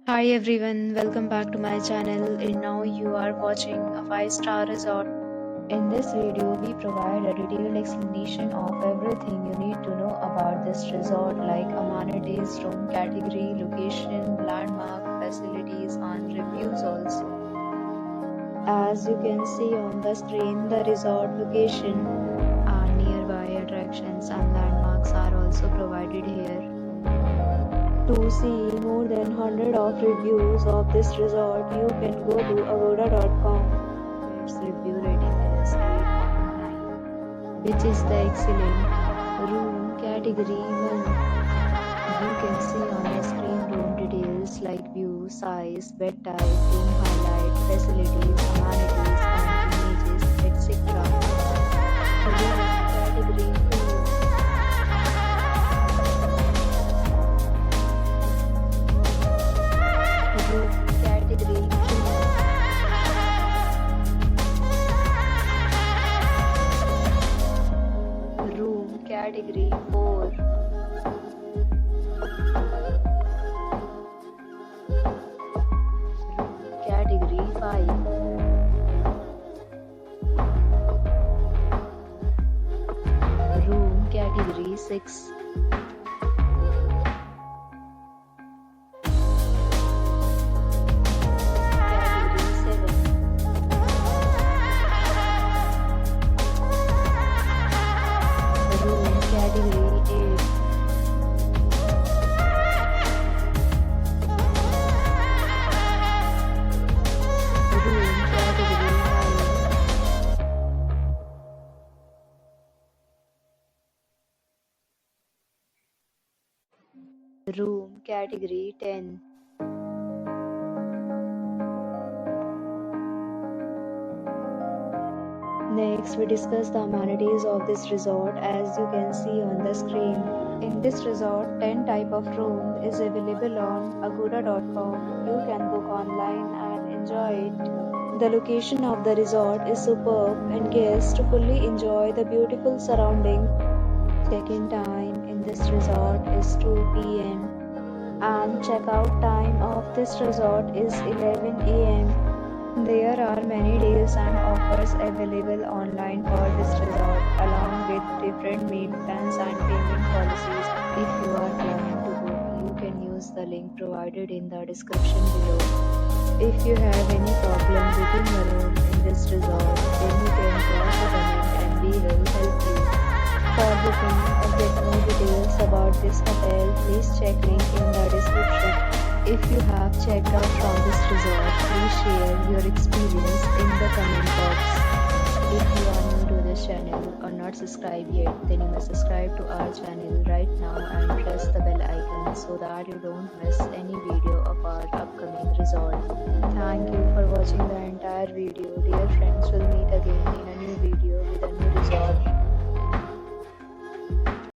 Hi everyone, welcome back to my channel and now you are watching a 5-star resort. In this video, we provide a detailed explanation of everything you need to know about this resort like amenities, room category, location, landmark, facilities and reviews also. As you can see on the screen, the resort location and nearby attractions and landmarks are also provided here. To see more than 100 of reviews of this resort, you can go to agoda.com. Its review rating is 8.9, which is the excellent. Room category 1. You can see on the screen room details like view, size, bed type, room highlight, facilities, amenities, and images, etc. Room category 2. Room category 3. Room category 4. Room category 5. Room category 6. Room category 10. Next, we discuss the amenities of this resort as you can see on the screen. In this resort, 10 type of room is available on agoda.com. You can book online and enjoy it. The location of the resort is superb and guests fully enjoy the beautiful surrounding. Check-in time in this resort is 2 p.m. and check-out time of this resort is 11 a.m. There are many deals and offers available online for this resort along with different meal plans and payment policies. If you are planning to book, you can use the link provided in the description below. If you have any problem booking a room in this resort, then you can drop a comment and we will help you. For booking or get more details about this hotel, please check link in the description. If you have checked out from this resort, please share your experience in the comment box. If you are new to this channel or not subscribed yet, then you must subscribe to our channel right now and press the bell icon so that you don't miss any video of our upcoming resort. Thank you for watching the entire video. Dear friends, we'll meet again in a new video with a new resort.